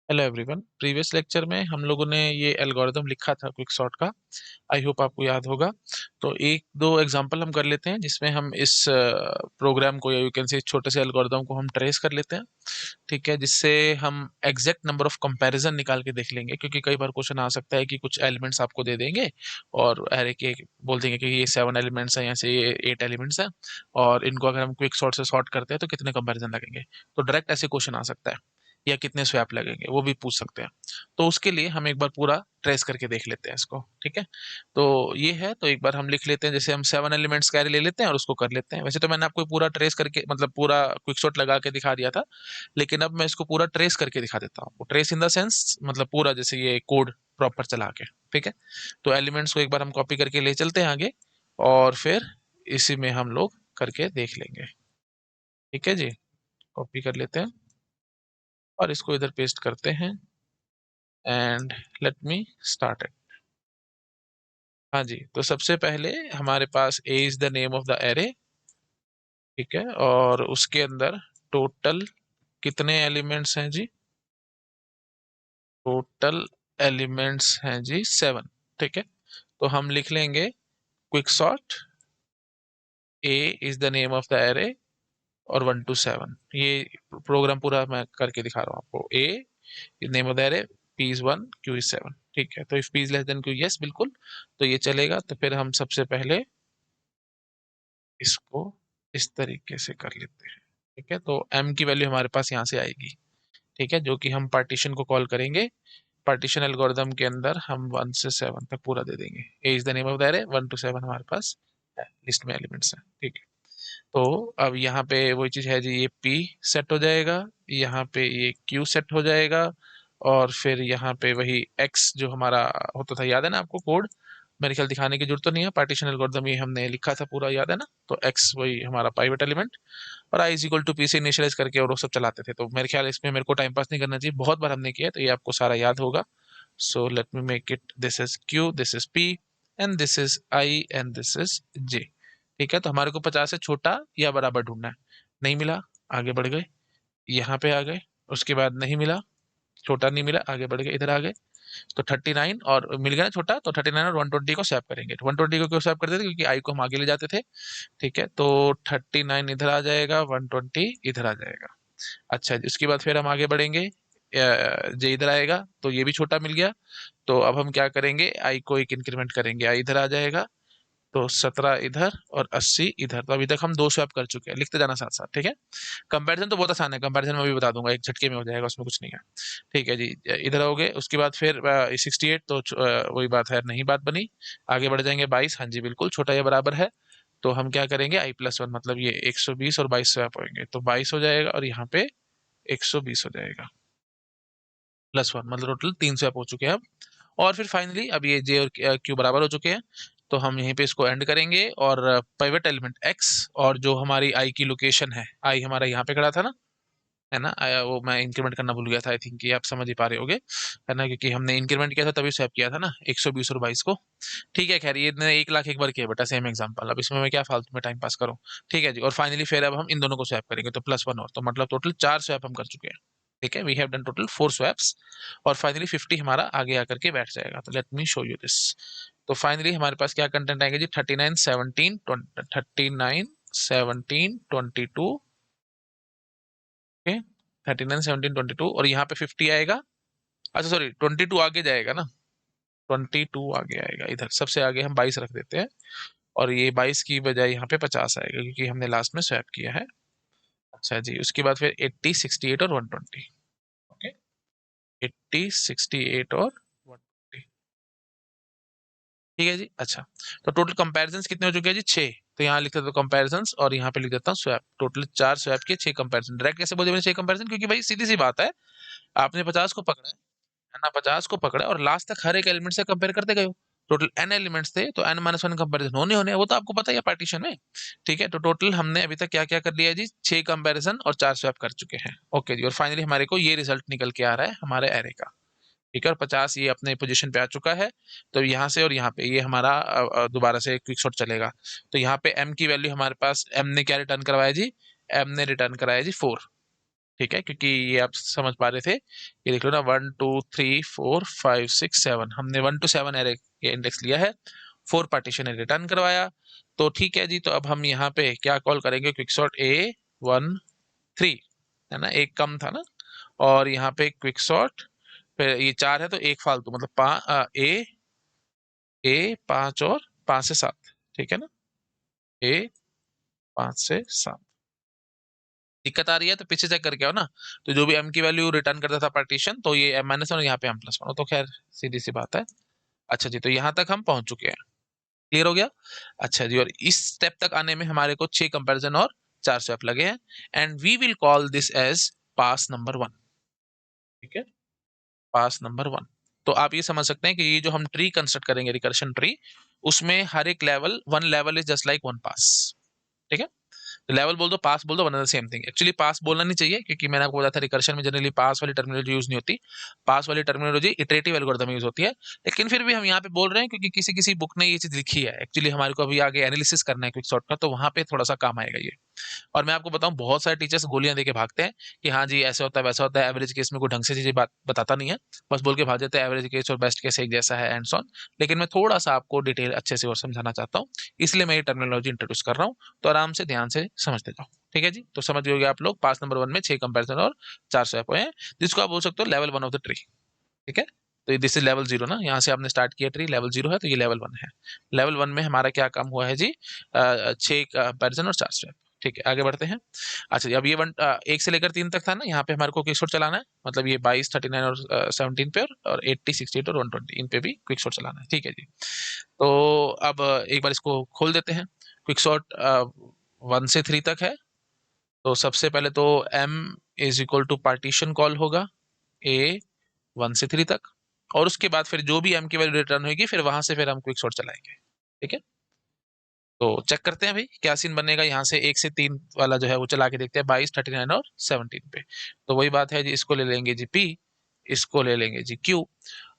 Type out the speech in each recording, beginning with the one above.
Hello everyone. Previous lecture में हम लोगों ने ये एल्गोरिदम लिखा था क्विक सॉर्ट का। आई होप आपको याद होगा। तो एक दो एग्जांपल हम कर लेते हैं जिसमें हम इस प्रोग्राम को या यू कैन से छोटे से एल्गोरिदम को हम ट्रेस कर लेते हैं। ठीक है, जिससे हम एग्जैक्ट नंबर ऑफ कंपैरिजन निकाल के देख लेंगे, क्योंकि कई बार क्वेश्चन आ सकता है कि कुछ एलिमेंट्स आपको दे देंगे और अरे के बोल देंगे कि ये 7 एलिमेंट्स हैं, यहाँ से ये 8 एलिमेंट्स हैं, और इनको अगर हम क्विक सॉर्ट से सॉर्ट करते हैं तो कितने कंपैरिजन लगेंगे। तो डायरेक्ट ऐसे क्वेश्चन आ सकता है, या कितने स्वैप लगेंगे वो भी पूछ सकते हैं। तो उसके लिए हम एक बार पूरा ट्रेस करके देख लेते हैं इसको। ठीक है, तो ये है, तो एक बार हम लिख लेते हैं, जैसे हम 7 एलिमेंट्स का array ले लेते हैं और उसको कर लेते हैं। वैसे तो मैंने आपको पूरा ट्रेस करके मतलब पूरा क्विक सॉर्ट लगा के दिखा दिया था, लेकिन अब मैं इसको पूरा ट्रेस करके दिखा देता हूँ। ट्रेस इन द सेंस मतलब पूरा जैसे ये कोड प्रॉपर चला के। ठीक है, तो एलिमेंट्स को एक बार हम कॉपी करके ले चलते हैं आगे, और फिर इसी में हम लोग करके देख लेंगे। ठीक है जी, कॉपी कर लेते हैं और इसको इधर पेस्ट करते हैं and let me start it. हाँ जी, तो सबसे पहले हमारे पास A is the name of the array. ठीक है, और उसके अंदर टोटल कितने एलिमेंट्स हैं जी? टोटल एलिमेंट्स हैं जी 7। ठीक है, तो हम लिख लेंगे quick sort A is the name of the array और 1 to 7। ये प्रोग्राम पूरा मैं करके दिखा रहा हूँ आपको। A name of the array, P is 1, Q is 7। ठीक है, तो if P is less than Q, yes बिल्कुल, तो ये चलेगा। तो फिर हम सबसे पहले इसको इस तरीके से कर लेते हैं। ठीक है, तो m की वैल्यू हमारे पास यहाँ से आएगी। ठीक है, जो कि हम पार्टीशन को कॉल करेंगे। पार्टीशन एल्गोरिदम के अंदर हम 1 से 7 तक पूरा दे देंगे। A is the name of the array, 1 to 7 हमारे पास है, लिस्ट में एलिमेंट्स हैं। ठीक है, तो अब यहाँ पे वही चीज है जी, ये p सेट हो जाएगा, यहाँ पे ये q सेट हो जाएगा, और फिर यहाँ पे वही x जो हमारा होता था, याद है ना आपको कोड? मेरे ख्याल दिखाने की जरूरत तो नहीं है, पार्टीशन एल्गोरिदम ये हमने लिखा था पूरा, याद है ना? तो x वही हमारा पाइवेट एलिमेंट, और i is equal to p से इनिशियलाइज करके और वो सब चलाते थे। तो मेरे ख्याल इसमें मेरे को टाइम पास नहीं करना चाहिए, बहुत बार हमने किया है, तो ये आपको सारा याद होगा। So let me make it, this is q, this is p, and this is i, and this is j। ठीक है, तो हमारे को 50 से छोटा या बराबर ढूंढना है। नहीं मिला, आगे बढ़ गए, यहाँ पे आ गए, उसके बाद नहीं मिला, छोटा नहीं मिला, आगे बढ़ गए, इधर आ गए, तो 39 और मिल गया ना छोटा, तो 39 और 120 को स्वैप करेंगे। तो 120 को क्यों स्वैप करते थे? क्योंकि आई को हम आगे ले जाते थे। ठीक है, तो 39 इधर आ जाएगा, 120 इधर आ जाएगा। अच्छा जी, उसके बाद फिर हम आगे बढ़ेंगे, जे इधर आएगा, तो ये भी छोटा मिल गया। तो अब हम क्या करेंगे, आई को एक इंक्रीमेंट करेंगे, आई इधर आ जाएगा, तो 17 इधर और 80 इधर। तो अभी तक हम 2 स्वैप कर चुके हैं, लिखते जाना साथ साथ। ठीक है, कंपैरिजन तो बहुत आसान है, कंपैरिजन में भी बता दूंगा, एक झटके में हो जाएगा, उसमें कुछ नहीं है। ठीक है जी, इधर हो गए, उसके बाद फिर 68, तो वही बात है, नहीं बात बनी। आगे बढ़ जाएंगे 22, हाँ जी बिल्कुल, छोटा या बराबर है। तो हम क्या करेंगे, i+1, मतलब ये 120 और 22 स्वैप होंगे, तो 22 हो जाएगा, और यहाँ पे 120 हो जाएगा, +1, मतलब टोटल 3 स्वैप हो चुके हैं अब। और फिर फाइनली अब ये जे और क्यू बराबर हो चुके हैं, तो हम यहीं पे इसको एंड करेंगे, और पिवट एलिमेंट x, और जो हमारी i की लोकेशन है, i हमारा यहाँ पे खड़ा था ना, है ना? वो मैं इंक्रीमेंट करना भूल गया था, आई थिंक ये आप समझ ही पा रहे होगे, है ना? क्योंकि हमने इंक्रीमेंट किया था तभी स्वैप किया था ना, 120 और 22 को। ठीक है, खैर ये 1 लाख एक बार किया बेटा, सेम एग्जांपल, अब इसमें मैं क्या फालतू में टाइम पास करूँ। ठीक है जी, और फाइनली फिर अब हम इन दोनों को स्वैप करेंगे, तो +1 और, तो मतलब टोटल 4 स्वैप हम कर चुके हैं। ठीक है, we have done total 4 swaps, और फाइनली 50 हमारा आगे आकर के बैठ जाएगा। तो let me show you this. तो फाइनली हमारे पास क्या कंटेंट आएगा जी, 39 17 22, ओके, 39 17 22, और यहाँ पे 50 आएगा। अच्छा सॉरी, 22 आगे जाएगा ना, 22 आगे आएगा, इधर सबसे आगे हम 22 रख देते हैं, और ये 22 की बजाय यहाँ पे 50 आएगा, क्योंकि हमने लास्ट में स्वैप किया है। अच्छा जी, उसके बाद फिर 80 68 और 120। ओके, 80 68 और 120। ठीक है जी, अच्छा, तो टोटल कंपैरिजंस कितने हो चुके हैं जी, 6। तो यहाँ लिख देता हूँ कंपैरिजंस, और यहाँ पे लिख देता हूँ स्वैप। टोटल 4 स्वैप के 6 कंपैरिजन। डायरेक्ट कैसे बोले मैंने 6 कंपैरिजन? क्योंकि भाई सीधी सी बात है, आपने 50 को पकड़ा है ना, 50 को पकड़ा और लास्ट तक हर एक एलिमेंट से कंपेयर करते गए हो। टोटल n एलिमेंट्स थे, तो n-1 कंपैरिजन होने होने हैं, वो तो आपको पता ही है पार्टीशन में। ठीक है, तो टोटल हमने अभी तक क्या क्या कर लिया है जी, 6 कंपैरिजन और 4 स्वैप कर चुके हैं। ओके जी, और फाइनली हमारे को ये रिजल्ट निकल के आ रहा है हमारे एरे का। ठीक है, और 50 ये अपने पोजीशन पे आ चुका है। तो यहाँ से और यहाँ पे ये हमारा दोबारा से क्विक शॉट चलेगा। तो यहाँ पे m की वैल्यू हमारे पास, m ने क्या रिटर्न करवाया जी, m ने रिटर्न कराया जी 4। ठीक है, क्योंकि ये आप समझ पा रहे थे, ये देख लो ना 1 2 3 4 5 6 7, हमने 1 to 7 एरे के इंडेक्स लिया है, 4 पार्टीशन रिटर्न करवाया। तो ठीक है जी, तो अब हम यहाँ पे क्या कॉल करेंगे, क्विकसॉर्ट A13, है ना, एक कम था ना, और यहाँ पे क्विकसॉर्ट, फिर ये 4 है तो एक फालतू, मतलब ए 5 और 5 से 7, ठीक है ना, ए 5 से 7। दिक्कत आ रही है तो पीछे चेक करके आओ ना, तो जो भी m की वैल्यू रिटर्न करता था पार्टीशन, तो ये m-1 और यहाँ पे m+1, तो खैर सीधी सी बात है। अच्छा जी, तो यहाँ तक हम पहुंच चुके हैं, क्लियर हो गया। अच्छा जी, और इस स्टेप तक आने में हमारे को 6 कंपैरिजन और 4 स्वैप लगे हैं, and we will call this as pass number 1, ठीक है, पास नंबर 1। तो आप ये समझ सकते हैं कि ये जो हम ट्री कंस्ट्रक्ट करेंगे, रिकर्शन ट्री, उसमें हर एक level, 1 level is just like 1 pass, ठीक है। लेवल बोल दो, पास बोल दो, one are the same thing. Actually pass बोलना नहीं चाहिए, क्योंकि मैंने आपको बताया था रिकर्शन में जनरली पास वाली टर्मिनोलॉजी यूज नहीं होती। पास वाली टर्मिनोलॉजी इटरेटिव एल्गोरिथम में यूज होती है, लेकिन फिर भी हम यहाँ पे बोल रहे हैं क्योंकि किसी किसी बुक ने ये चीज लिखी है। एक्चुअली हमारे को अभी आगे एनालिसिस करना है क्विकसॉर्ट का, तो वहां पे थोड़ा सा काम आएगा ये। और मैं आपको बताऊं, बहुत सारे टीचर्स गोलियां देके भागते हैं कि हाँ जी ऐसा होता है वैसा होता है, एवरेज केस में कोई ढंग से चीजें बात बताता नहीं है, बस बोल के भाग जाते हैं एवरेज केस और बेस्ट केस एक जैसा है एंड सॉन। लेकिन मैं थोड़ा सा आपको डिटेल अच्छे से और समझाना चाहता हूँ, इसलिए मैं ये टर्मिनोलॉजी इंट्रोड्यूस कर रहा हूँ, तो आराम से ध्यान से समझते जाओ। ठीक है जी, तो समझ गए आप लोग, पास नंबर 1 में 6 कंपैरिजन और 4 स्वैप हुए हैं, जिसको आप बोल सकते हो लेवल 1 ऑफ द ट्री। ठीक है, तो दिस इज लेवल 0 ना, यहाँ से आपने स्टार्ट किया ट्री, लेवल 0 है, तो ये लेवल 1 है। लेवल 1 में हमारा क्या काम हुआ है जी, 6 कंपैरिजन और 4 स्वैप। ठीक है, आगे बढ़ते हैं। अच्छा जी, अब ये 1 से लेकर 3 तक था ना, यहाँ पे हमारे को क्विकसॉर्ट चलाना है, मतलब ये 22 39 और 17 पे, और 80 68 और 120 इन पे भी क्विकसॉर्ट चलाना है। ठीक है जी, तो अब एक बार इसको खोल देते हैं। क्विकसॉर्ट 1 से 3 तक है, तो सबसे पहले तो m is equal to partition call होगा a 1 से 3 तक, और उसके बाद फिर जो भी m की वैल्यू रिटर्न होगी, फिर वहां से फिर हम क्विक सॉर्ट चलाएंगे। ठीक है, तो चेक करते हैं भाई क्या सीन बनेगा, यहाँ से 1 से 3 वाला जो है वो चला के देखते हैं, 22 39 और 17 पे। तो वही बात है जी, इसको ले लेंगे जी p, इसको ले लेंगे जी q,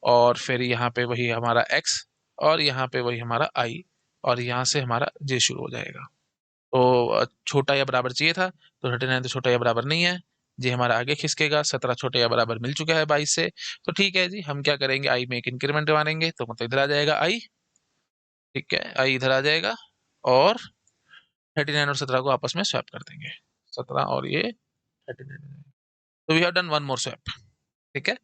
और फिर यहाँ पे वही हमारा x, और यहाँ पे वही हमारा i, और यहाँ से हमारा j शुरू हो जाएगा। तो छोटा या बराबर चाहिए था, तो 39 तो छोटा या बराबर नहीं है जी, हमारा आगे खिसकेगा, 17 छोटे या बराबर मिल चुका है 22 से। तो ठीक है जी, हम क्या करेंगे, आई में एक इंक्रीमेंट मानेंगे, तो मतलब इधर आ जाएगा आई। ठीक है, आई इधर आ जाएगा, और 39 और 17 को आपस में स्वैप कर देंगे, 17 और ये 39। तो we have done one more swap. ठीक है,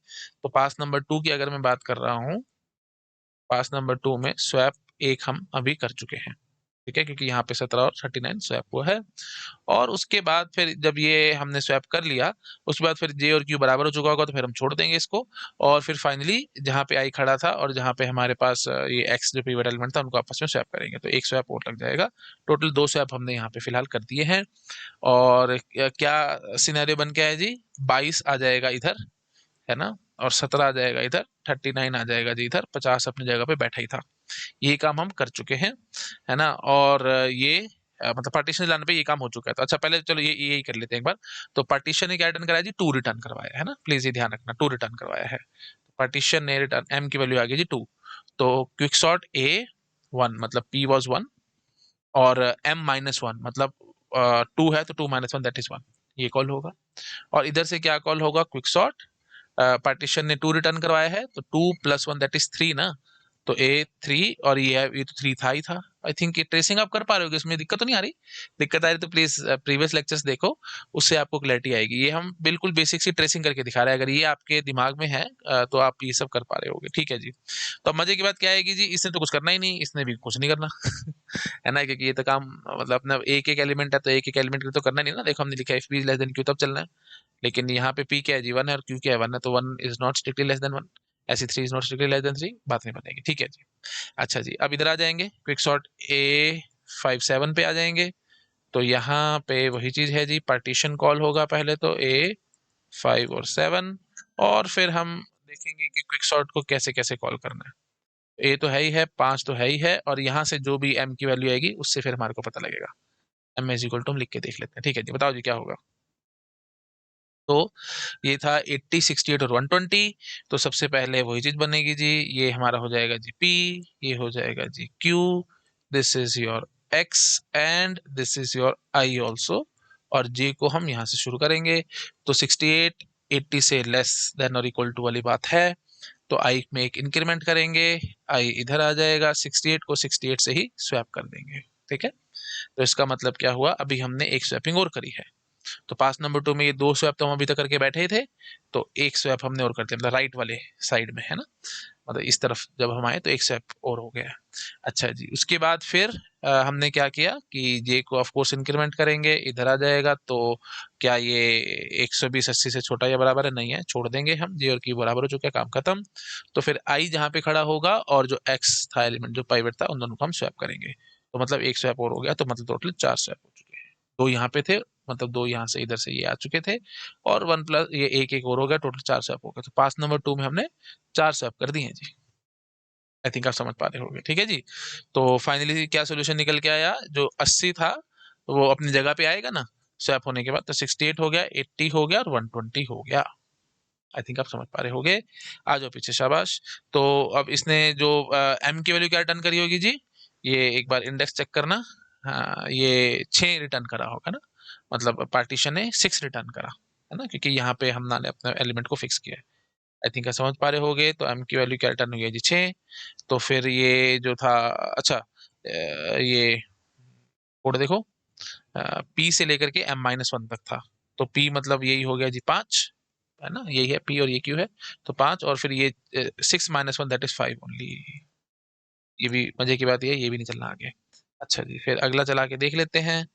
तो पास नंबर 2 की अगर मैं बात कर रहा हूँ, पास नंबर 2 में स्वैप एक हम अभी कर चुके हैं। ठीक है, क्योंकि यहाँ पे 17 और 39 स्वैप हुआ है, और उसके बाद फिर जब ये हमने स्वैप कर लिया, उसके बाद फिर जे और क्यू बराबर हो चुका होगा, तो फिर हम छोड़ देंगे इसको, और फिर फाइनली जहाँ पे आई खड़ा था और जहाँ पे हमारे पास ये एक्स जो पिवट एलिमेंट था, उनको आपस में स्वैप करेंगे, तो एक स्वैप और लग जाएगा। टोटल 2 स्वैप हमने यहाँ पे फिलहाल कर दिए हैं, और क्या सिनेरियो बन के है जी, 22 आ जाएगा इधर, है ना, और 17 आ जाएगा इधर, 39 आ जाएगा जी इधर, 50 अपनी जगह पे बैठा ही था। ये काम हम कर चुके हैं, है ना, और ये मतलब पार्टीशन लाने पे ये काम हो चुका है। तो अच्छा, पहले चलो ये यही कर लेते हैं एक बार। तो पार्टीशन ने क्या रिटर्न कराया जी, 2 रिटर्न करवाया है ना, प्लीज ये ध्यान रखना, 2 रिटर्न करवाया है। पार्टीशन ने रिटर्न m की वैल्यू आ गई जी 2, तो क्विकसॉर्ट a 1 मतलब p वाज 1, और m-1 मतलब 2 है, तो 2 - 1 दैट इज 1, ये कॉल होगा। और इधर से क्या कॉल होगा, क्विकसॉर्ट पार्टीशन ने 2 रिटर्न करवाया है, तो 2 + 1 दैट इज 3 ना, तो A3, और ये तो 3 था ही था। आई थिंक ये ट्रेसिंग आप कर पा रहे हो, इसमें दिक्कत तो नहीं आ रही? दिक्कत आ रही तो प्लीज प्रीवियस लेक्चर्स देखो, उससे आपको क्लैरिटी आएगी। ये हम बिल्कुल बेसिक सी ट्रेसिंग करके दिखा रहे हैं, अगर ये आपके दिमाग में है तो आप ये सब कर पा रहे होगे। ठीक है जी, तो अब मजे की बात क्या आएगी जी, इसने तो कुछ करना ही नहीं, इसने भी कुछ नहीं करना है ना, क्योंकि ये तो काम मतलब अपना एक एक एलिमेंट है, तो एक एक एलिमेंट तो करना नहीं ना। देखो हमने लिखा है if p less than q, तब चलना है, लेकिन यहाँ पे p क्या है जी, 1 है, और q क्या है, 1 है, तो 1 is not strictly less than 1, ऐसी 3 is not strictly less than 3, बात नहीं बनेगी। ठीक है जी, अच्छा जी, अब इधर आ जाएंगे, क्विक सॉर्ट A57 पे आ जाएंगे, तो यहाँ पे वही चीज है जी, पार्टीशन कॉल होगा पहले तो A5 और 7, और फिर हम देखेंगे कि क्विक सॉर्ट को कैसे कैसे कॉल करना है। A तो है ही है, 5 तो है ही है, और यहाँ से जो भी m की वैल्यू आएगी उससे फिर हमारे को पता लगेगा। m इज इक्वल टू हम लिख के देख लेते हैं। ठीक है जी, बताओ जी क्या होगा। तो ये था 80 68 और 120, तो सबसे पहले वही चीज बनेगी जी, ये हमारा हो जाएगा जी p, ये हो जाएगा जी q, this is your x, and this is your i also, और जे को हम यहाँ से शुरू करेंगे। तो 68 80 से लेस देन और इक्वल टू वाली बात है, तो आई में एक इंक्रीमेंट करेंगे, आई इधर आ जाएगा, 68 को 68 से ही स्वैप कर देंगे। ठीक है, तो इसका मतलब क्या हुआ, अभी हमने एक स्वैपिंग और करी है। तो पास नंबर 2 में ये 2 स्वैप तो हम अभी तक करके बैठे ही थे, तो एक स्वैप हमने और कर दिया, मतलब राइट वाले साइड में, है ना, मतलब इस तरफ जब हम आए तो एक स्वैप और हो गया। अच्छा जी, उसके बाद फिर हमने क्या किया कि जे को ऑफ कोर्स इंक्रीमेंट करेंगे, इधर आ जाएगा। तो क्या ये 120 80 से छोटा या बराबर है? नहीं है, छोड़ देंगे हम, जे और की बराबर हो चुका है, काम खत्म। तो फिर आई जहाँ पे खड़ा होगा और जो एक्स था एलिमेंट जो पाइवट था, उन दोनों को हम स्वैप करेंगे। तो मतलब एक स्वैप और हो गया, तो मतलब टोटल 4 स्वैप हो चुके हैं। 2 यहाँ पे थे, मतलब 2 यहाँ से इधर से ये आ चुके थे, और 1 प्लस ये एक एक और हो गया, टोटल 4 स्वैप हो गए। तो पास नंबर 2 में हमने 4 स्वैप कर दिए जी। आई थिंक आप समझ पा रहे होंगे। ठीक है जी, तो फाइनली क्या सोल्यूशन निकल के आया, जो 80 था तो वो अपनी जगह पे आएगा ना स्वैप होने के बाद, तो 68 हो गया, 80 हो गया और 120 हो गया। आई थिंक आप समझ पा रहे होंगे। आ जाओ पीछे, शाबाश। तो अब इसने जो एम की वैल्यू क्या रिटर्न करी होगी जी, ये एक बार इंडेक्स चेक करना। हाँ, ये 6 रिटर्न करा होगा ना, मतलब पार्टीशन ने 6 रिटर्न करा, है ना, क्योंकि यहाँ पे हमने अपने एलिमेंट को फिक्स किया है। आई थिंक आप समझ पा रहे होगे। तो एम की वैल्यू क्या रिटर्न हुई है जी, 6। तो फिर ये जो था, अच्छा ये कोड देखो, पी से लेकर के M-1 तक था, तो पी मतलब यही हो गया जी 5, है ना, यही है पी और ये क्यू है, तो 5, और फिर ये 6-1 दैट इज 5 ओनली। ये भी मजे की बात, ये भी नहीं चलना आगे। अच्छा जी, फिर अगला चला के देख लेते हैं।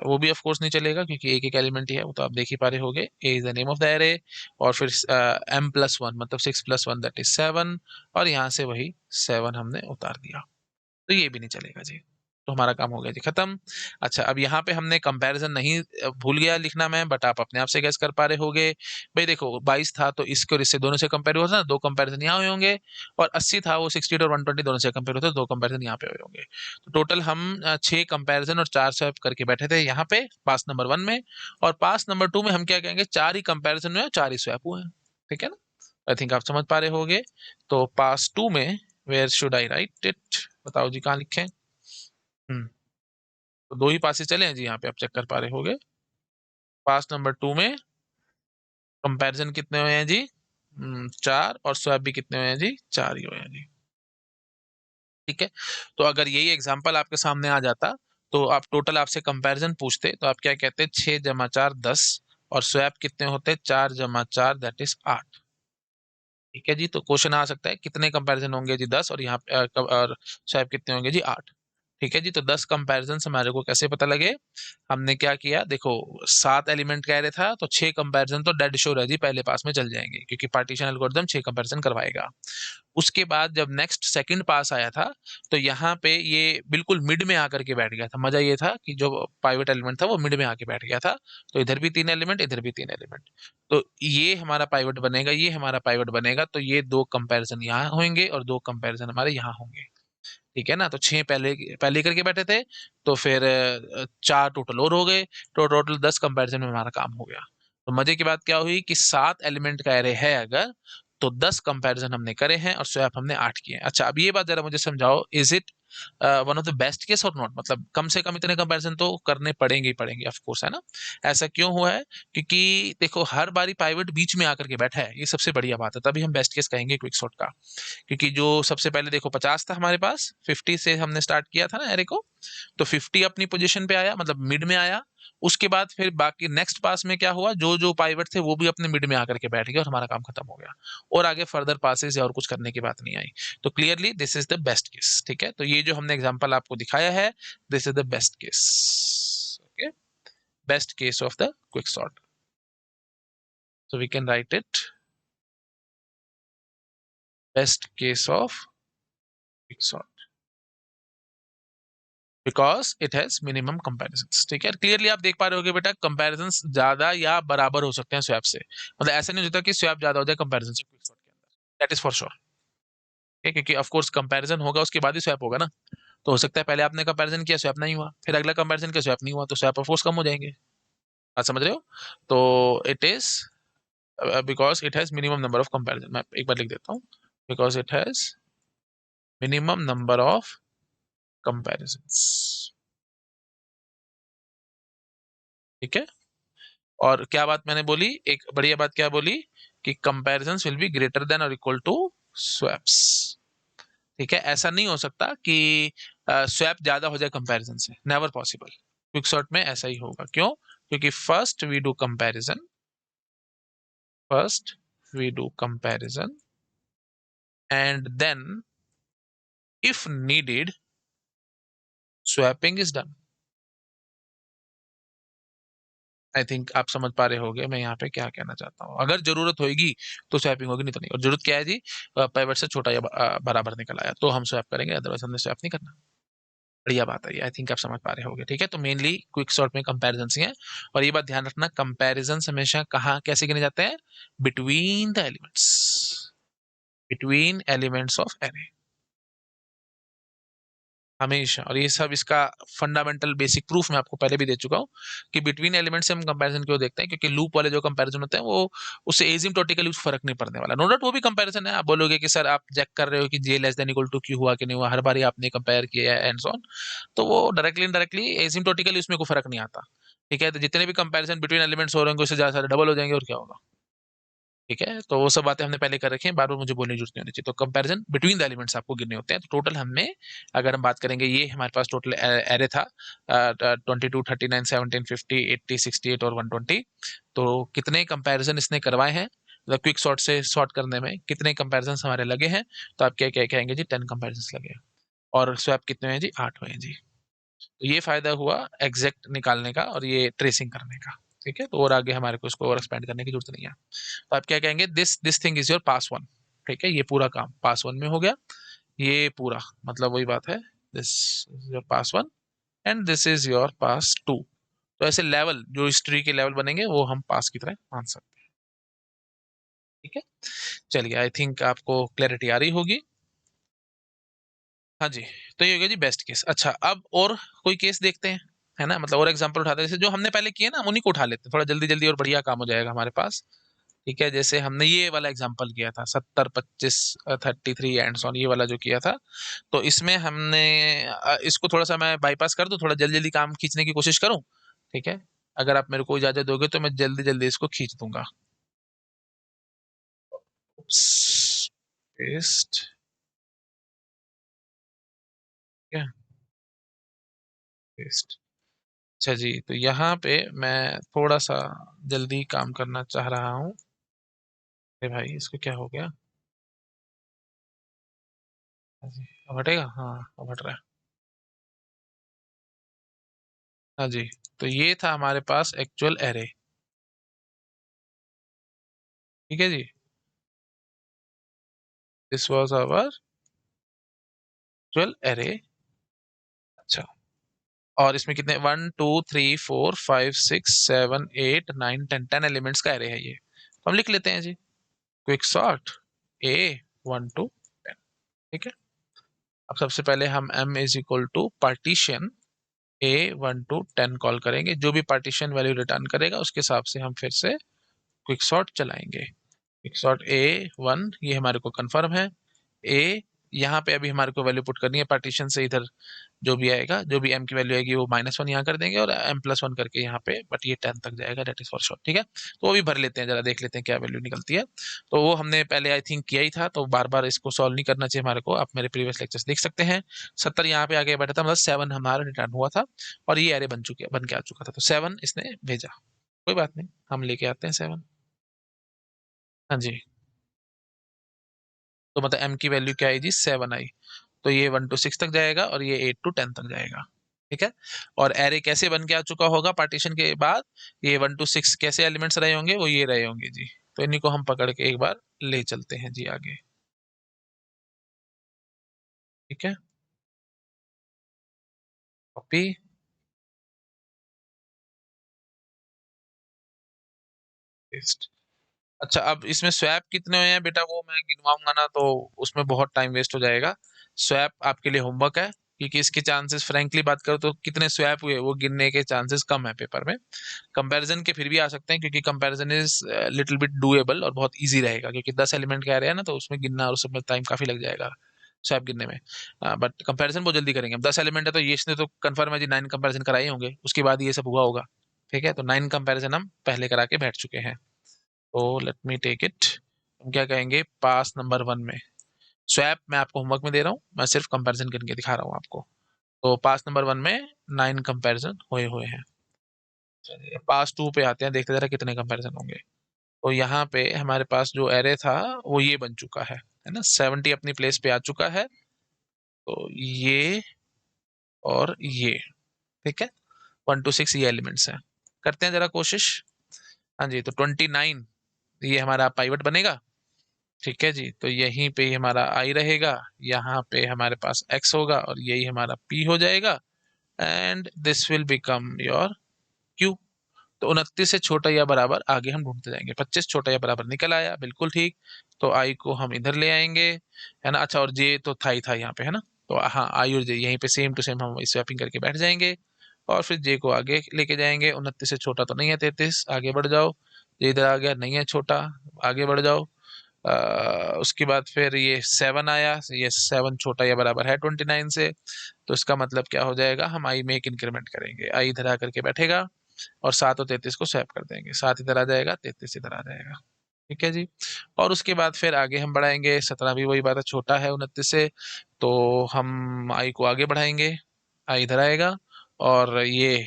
वो भी ऑफ कोर्स नहीं चलेगा, क्योंकि एक एक एलिमेंट ही है, वो तो आप देख ही पा रहे होगे। A is the name of the array, और फिर M+1 मतलब 6+1 दैट इज 7, और यहाँ से वही 7 हमने उतार दिया, तो ये भी नहीं चलेगा जी। तो हमारा काम हो गया जी खत्म। अच्छा, अब यहाँ पे हमने कंपैरिजन नहीं, भूल गया लिखना मैं, बट आप अपने आप से गैस कर पा रहे होगे। भाई देखो 22 था तो इसको इससे दोनों से कंपेयर हुआ था ना, 2 कंपैरिजन यहाँ हुए होंगे, और 80 था वो 68 और 120 दोनों से कंपेयर होते, 2 कंपैरिजन यहाँ पे हुए होंगे। तो टोटल हम 6 कंपैरिजन और 4 स्वैप करके बैठे थे यहाँ पे पास नंबर 1 में, और पास नंबर 2 में हम क्या कहेंगे, 4 ही कंपैरिजन हुए, 4 ही स्वैप हुए हैं। ठीक है ना, आई थिंक आप समझ पा रहे होगे। तो पास 2 में where should I write it, बताओ जी कहाँ लिखें। हम्म, तो 2 ही पासे चले हैं जी, यहाँ पे आप चेक कर पा रहे होगे। पास नंबर 2 में कंपैरिजन कितने हुए हैं जी, 4, और स्वैप भी कितने हुए हैं जी, 4 ही हुए हैं जी। ठीक है, तो अगर यही एग्जाम्पल आपके सामने आ जाता, तो आप टोटल आपसे कंपैरिजन पूछते, तो आप क्या कहते, 6 + 4 10, और स्वैप कितने होते, 4 + 4 दैट इज 8। ठीक है जी, तो क्वेश्चन आ सकता है कितने कंपैरिजन होंगे जी, 10, और यहाँ पे और स्वैप कितने होंगे जी, 8। ठीक है जी, तो 10 कंपैरिजन हमारे को कैसे पता लगे, हमने क्या किया, देखो 7 एलिमेंट कह रहे था, तो 6 कंपैरिजन तो डेड श्योर है जी, पहले पास में चल जाएंगे, क्योंकि पार्टीशन एल्गोरिथम 6 कंपैरिजन करवाएगा। उसके बाद जब नेक्स्ट सेकंड पास आया था, तो यहाँ पे ये बिल्कुल मिड में आकर के बैठ गया था। मजा ये था कि जो पाइवट एलिमेंट था वो मिड में आके बैठ गया था, तो इधर भी 3 एलिमेंट, इधर भी 3 एलिमेंट, तो ये हमारा पाइवट बनेगा, ये हमारा पाइवट बनेगा, तो ये 2 कंपैरिजन यहाँ होंगे और 2 कंपैरिजन हमारे यहाँ होंगे। ठीक है ना, तो 6 पहले पहले करके बैठे थे, तो फिर 4 टोटल और हो गए, तो टोटल 10 कंपैरिजन में हमारा काम हो गया। तो मजे की बात क्या हुई कि 7 एलिमेंट का एरे है अगर, तो 10 कंपैरिजन हमने करे हैं और स्वैप हमने 8 किए हैं। अच्छा, अब ये बात जरा मुझे समझाओ, is it one of the best case और नॉट, मतलब कम से कम इतने कंपैरिजन तो करने पड़ेंगे ही पड़ेंगे, ऑफ कोर्स, है ना। ऐसा क्यों हुआ है, क्योंकि देखो हर बारी पाइवट बीच में आकर के बैठा है, ये सबसे बढ़िया बात है, तभी हम बेस्ट केस कहेंगे क्विकसॉर्ट का। क्योंकि जो सबसे पहले देखो 50 था हमारे पास, 50 से हमने स्टार्ट किया था ना एरे को, तो 50 अपनी पोजीशन पे आया, मतलब मिड में आया। उसके बाद फिर बाकी नेक्स्ट पास में क्या हुआ, जो जो पाइवट थे वो भी अपने मिड में आकर के बैठ गए और हमारा काम खत्म हो गया, और आगे फर्दर पासेस या और कुछ करने की बात नहीं आई। तो clearly this is the best case. ठीक है, तो ये जो हमने एग्जांपल आपको दिखाया है, this is the best case. Okay, best case of the quick sort, so we can write it best case of quicksort because it has minimum comparison. ठीक है, क्लियरली आप देख पा रहे होगे बेटा, कंपेरिजन ज्यादा या बराबर हो सकते हैं स्वैप से, मतलब ऐसा नहीं होता कि स्वैप ज्यादा हो जाए कंपेरिजन से क्विक सॉर्ट के अंदर, दैट इज फॉर श्योर। क्योंकि ऑफ कोर्स कंपेरिजन होगा उसके बाद ही स्वैप होगा ना, तो हो सकता है पहले आपने कंपेरिजन किया, स्वैप नहीं हुआ, फिर अगला कंपेरिजन किया, स्वैप नहीं हुआ, तो स्वैप ऑफ कोर्स कम हो जाएंगे। आप समझ रहे हो, तो it is because it has minimum number of comparison. मैं एक बार लिख देता हूँ, because it has minimum number of comparison. ठीक है। और क्या बात मैंने बोली, एक बढ़िया बात क्या बोली कि comparisons will be greater than और इक्वल टू स्वैप्स। ठीक है, ऐसा नहीं हो सकता कि स्वैप ज्यादा हो जाए कंपैरिजन से, नेवर पॉसिबल। क्विक सॉर्ट में ऐसा ही होगा, क्यों? क्योंकि first we do comparison, first we do comparison and then if needed swapping is done. I think आप समझ पा रहे होगे मैं यहाँ पे क्या कहना चाहता हूँ। अगर जरूरत होगी तो स्वैपिंग होगी, नहीं तो नहीं। और जरूरत क्या है जी? पाइवट से छोटा या बराबर निकल आया तो हम स्वैप करेंगे, अदरवाइज हमने स्वैप नहीं करना। बढ़िया बात है ये, आई थिंक आप समझ पा रहे होगे। ठीक है, तो मेनली क्विक सॉर्ट में कंपैरिजन ही है। और ये बात ध्यान रखना, कंपैरिजन हमेशा कहाँ कैसे गिने जाते हैं? Between the elements, between elements of array, हमेशा। और ये सब इसका फंडामेंटल बेसिक प्रूफ मैं आपको पहले भी दे चुका हूँ कि बिटवीन एलिमेंट्स से हम कंपैरिजन क्यों देखते हैं, क्योंकि लूप वाले जो कंपैरिजन होते हैं वो उससे एसिम्प्टोटिकली कुछ फर्क नहीं पड़ने वाला। नो डाउट वो भी कंपैरिजन है। आप बोलोगे कि सर आप चेक कर रहे हो कि J less than equal to Q हुआ कि नहीं हुआ, हर बार ही आपने कंपेयर किया है एंड सो ऑन, तो वो डायरेक्टली इनडायरेक्टली एसिम्प्टोटिकली उसमें कोई फर्क नहीं आता। ठीक है, तो जितने भी कंपैरिजन बिटवीन एलिमेंट्स हो रहे होंगे उससे ज्यादा सारे डबल हो जाएंगे, और क्या होगा? ठीक है, तो वो सब बातें हमने पहले कर रखी हैं, बार बार मुझे बोलने की जरूरत नहीं होनी चाहिए। तो कंपैरिजन बिटवीन द एलिमेंट्स आपको गिनने होते हैं। तो टोटल हमें, अगर हम बात करेंगे, ये हमारे पास टोटल एरे था 22, 39, 17, 50, 80, 68 और 120। तो कितने कंपैरिजन इसने करवाए हैं, मतलब क्विक सॉर्ट से सॉर्ट करने में कितने कंपैरिजन हमारे लगे हैं? तो आप क्या क्या कहेंगे जी? 10 कंपैरिजन लगे हैं। और स्वैप कितने हैं जी? 8 हुए हैं जी। तो ये फायदा हुआ एग्जैक्ट निकालने का और ये ट्रेसिंग करने का। ठीक है, तो और आगे हमारे को इसको और एक्सपेंड करने की जरूरत नहीं है। तो आप क्या कहेंगे? This thing is your pass one. ठीक है, ये पूरा काम पास वन में हो गया। ये पूरा मतलब वही बात है, this is your pass one and this is your pass two. तो ऐसे लेवल, जो हिस्ट्री के लेवल बनेंगे वो हम पास की तरह मान सकते हैं। ठीक है, चलिए, आई थिंक आपको क्लैरिटी आ रही होगी। हाँ जी, तो ये हो गया जी बेस्ट केस। अच्छा, अब और कोई केस देखते हैं, है ना, मतलब और एग्जांपल उठाते हैं, जैसे जो हमने पहले किए ना हम उन्हीं को उठा लेते हैं, थोड़ा जल्दी जल्दी और बढ़िया काम हो जाएगा हमारे पास। ठीक है, जैसे हमने ये वाला एग्जांपल किया था 70, 25, 33 एंड सॉन, ये वाला जो किया था। तो इसमें हमने इसको थोड़ा सा मैं बाईपास कर दूं, थोड़ा जल्दी जल्दी काम खींचने की कोशिश करूं। ठीक है, अगर आप मेरे को इजाजत दोगे तो मैं जल्दी जल्दी इसको खींच दूंगा। पेस्ट। ठीक है, पेस्ट। अच्छा जी, तो यहाँ पे मैं थोड़ा सा जल्दी काम करना चाह रहा हूँ। अरे भाई, इसको क्या हो गया? हाँ जी, अब हटेगा? हाँ, अब हट रहा है। हाँ जी, तो ये था हमारे पास एक्चुअल एरे। ठीक है जी, this was our actual array. अच्छा, और इसमें कितने? 1 2 3 4 5 6 7 8 9 10 एलिमेंट्स का एरे है ये। तो हम लिख लेते हैं जी, क्विक सॉर्ट ए 1 to 10। ठीक है, अब सबसे पहले हम m is equal to partition A 1 to 10 call करेंगे। जो भी पार्टीशन वैल्यू रिटर्न करेगा उसके हिसाब से हम फिर से क्विक सॉर्ट चलाएंगे। क्विक सॉर्ट A 1, ये हमारे को कंफर्म है। ए, यहाँ पे अभी हमारे को वैल्यू पुट करनी है पार्टीशन से, इधर जो भी आएगा, जो भी m की वैल्यू आएगी वो -1 यहाँ कर देंगे और m+1 करके यहाँ पे, बट ये 10 तक जाएगा, डेट इज फॉर श्योर। ठीक है, तो वो भी भर लेते हैं, जरा देख लेते हैं क्या वैल्यू निकलती है। तो वो हमने पहले आई थिंक किया ही था, तो बार बार इसको सॉल्व नहीं करना चाहिए हमारे को। आप मेरे प्रीवियस लेक्चर्स देख सकते हैं। 70 यहाँ पे आगे बैठा था, मतलब 7 हमारा रिटर्न हुआ था और ये एरे बन के आ चुका था, तो 7 इसने भेजा। कोई बात नहीं, हम लेके आते हैं 7। हाँ जी, तो मतलब m की वैल्यू क्या आई जी? 7 आई। तो ये 1 to 6 तक जाएगा और ये 8 to 10 तक जाएगा। ठीक है, और एरे कैसे बन के आ चुका होगा पार्टीशन के बाद? ये 1 to 6 कैसे एलिमेंट्स रहे होंगे? वो ये रहे होंगे जी। तो इन्हीं को हम पकड़ के एक बार ले चलते हैं जी आगे। ठीक है, कॉपी, पेस्ट। अच्छा, अब इसमें स्वैप कितने हुए हैं बेटा, वो मैं गिनवाऊंगा ना तो उसमें बहुत टाइम वेस्ट हो जाएगा। स्वैप आपके लिए होमवर्क है, क्योंकि इसके चांसेस फ्रैंकली बात करो तो कितने स्वैप हुए वो गिनने के चांसेस कम है पेपर में। कंपैरिजन के फिर भी आ सकते हैं, क्योंकि comparison is little bit doable और बहुत इजी रहेगा, क्योंकि 10 एलिमेंट का एरे है ना, तो उसमें गिनना और उसमें टाइम काफी लग जाएगा स्वैप गिनने में। बट कंपैरिजन बहुत जल्दी करेंगे। अब 10 एलिमेंट है तो ये इसने तो कंफर्म है जी 9 कंपैरिजन कराए होंगे, उसके बाद ये सब हुआ होगा। ठीक है, तो 9 कंपैरिजन हम पहले करा के बैठ चुके हैं। तो लेट मी टेक इट, हम क्या कहेंगे पास नंबर 1 में स्वैप, मैं आपको होमवर्क में दे रहा हूँ, मैं सिर्फ कंपैरिजन करके दिखा रहा हूँ आपको। तो पास नंबर 1 में 9 कंपैरिजन हुए हुए हैं। चलिए पास 2 पे आते हैं, देखते जरा कितने कंपैरिजन होंगे। तो यहाँ पे हमारे पास जो एरे था वो ये बन चुका है ना, 70 अपनी प्लेस पे आ चुका है। तो ये और ये, ठीक है, 1 to 6 ये एलिमेंट्स हैं। करते हैं जरा कोशिश। हाँ जी, तो 29 ये हमारा पाइवट बनेगा। ठीक है जी, तो यहीं पे ही हमारा आई रहेगा, यहाँ पे हमारे पास एक्स होगा और यही हमारा पी हो जाएगा, and this will become your Q. तो 29 से छोटा या बराबर आगे हम ढूंढते जाएंगे। 25 छोटा या बराबर निकल आया, बिल्कुल ठीक। तो आई को हम इधर ले आएंगे, है ना। अच्छा, और जे तो था ही था यहाँ पे, है ना। तो हाँ, आई और जे यहीं पे सेम टू सेम हम स्वैपिंग करके बैठ जाएंगे, और फिर जे को आगे लेके जाएंगे। 29 से छोटा तो नहीं है 33, आगे बढ़ जाओ। जे इधर आ गया, नहीं है छोटा, आगे बढ़ जाओ। उसके बाद फिर ये 7 आया, ये 7 छोटा या बराबर है 29 से। तो इसका मतलब क्या हो जाएगा, हम आई में एक इंक्रीमेंट करेंगे, आई इधर आकर के बैठेगा और 7 और 33 को स्वैप कर देंगे, 7 इधर आ जाएगा, 33 इधर आ जाएगा। ठीक है जी। और उसके बाद फिर आगे हम बढ़ाएंगे, 17 भी वही बात है, छोटा है 29 से, तो हम आई को आगे बढ़ाएंगे, आई इधर आएगा और ये